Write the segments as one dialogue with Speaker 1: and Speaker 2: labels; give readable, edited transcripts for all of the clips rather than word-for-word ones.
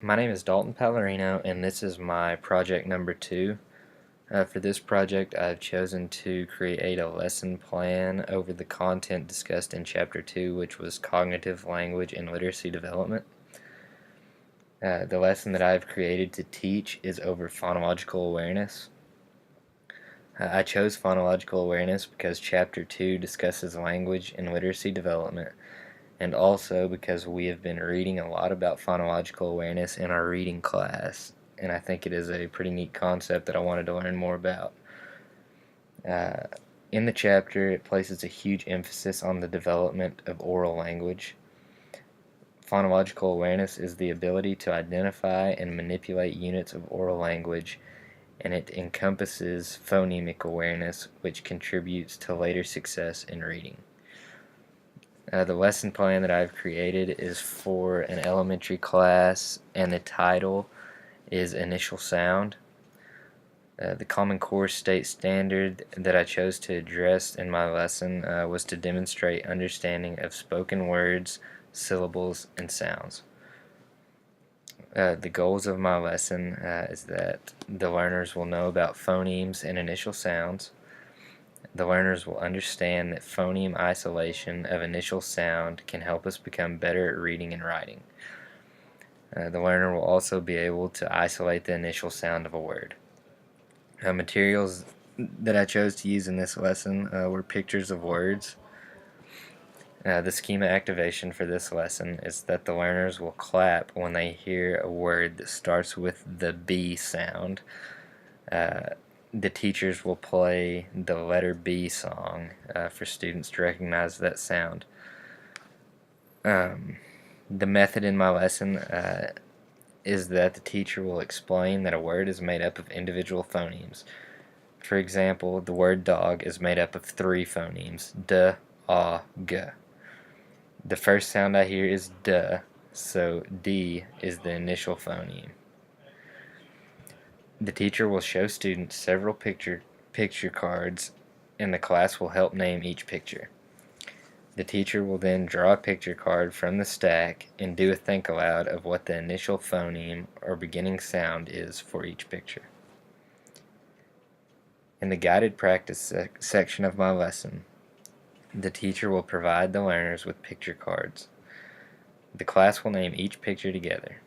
Speaker 1: My name is Dalton Pallarino, and this is my project number 2. For this project, I've chosen to create a lesson plan over the content discussed in Chapter 2, which was Cognitive Language and Literacy Development. The lesson that I've created to teach is over phonological awareness. I chose phonological awareness because Chapter 2 discusses language and literacy development, and also because we have been reading a lot about phonological awareness in our reading class, and I think it is a pretty neat concept that I wanted to learn more about. In the chapter, it places a huge emphasis on the development of oral language. Phonological awareness is the ability to identify and manipulate units of oral language, and it encompasses phonemic awareness, which contributes to later success in reading. The lesson plan that I've created is for an elementary class, and the title is Initial Sound. The Common Core State Standard that I chose to address in my lesson was to demonstrate understanding of spoken words, syllables, and sounds. The goals of my lesson is that the learners will know about phonemes and initial sounds. The learners will understand that phoneme isolation of initial sound can help us become better at reading and writing. The learner will also be able to isolate the initial sound of a word. Materials that I chose to use in this lesson were pictures of words. The schema activation for this lesson is that the learners will clap when they hear a word that starts with the B sound. The teachers will play the letter B song for students to recognize that sound. The method in my lesson is that the teacher will explain that a word is made up of individual phonemes. For example, the word dog is made up of 3 phonemes: d, a, g. The first sound I hear is d, so D is the initial phoneme. The teacher will show students several picture cards, and the class will help name each picture. The teacher will then draw a picture card from the stack and do a think aloud of what the initial phoneme or beginning sound is for each picture. In the guided practice section of my lesson, the teacher will provide the learners with picture cards. The class will name each picture together.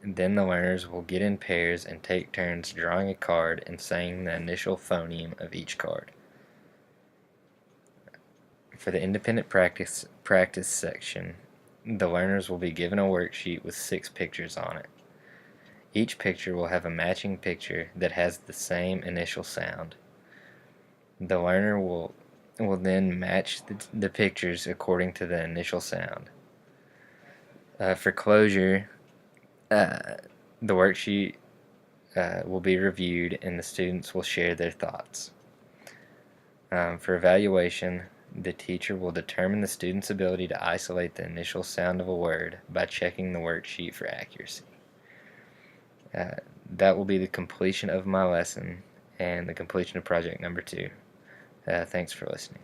Speaker 1: Then the learners will get in pairs and take turns drawing a card and saying the initial phoneme of each card. For the independent practice section, the learners will be given a worksheet with 6 pictures on it. Each picture will have a matching picture that has the same initial sound. The learner will then match the pictures according to the initial sound. For closure, the worksheet will be reviewed and the students will share their thoughts. For evaluation, the teacher will determine the student's ability to isolate the initial sound of a word by checking the worksheet for accuracy. That will be the completion of my lesson and the completion of project number 2. Thanks for listening.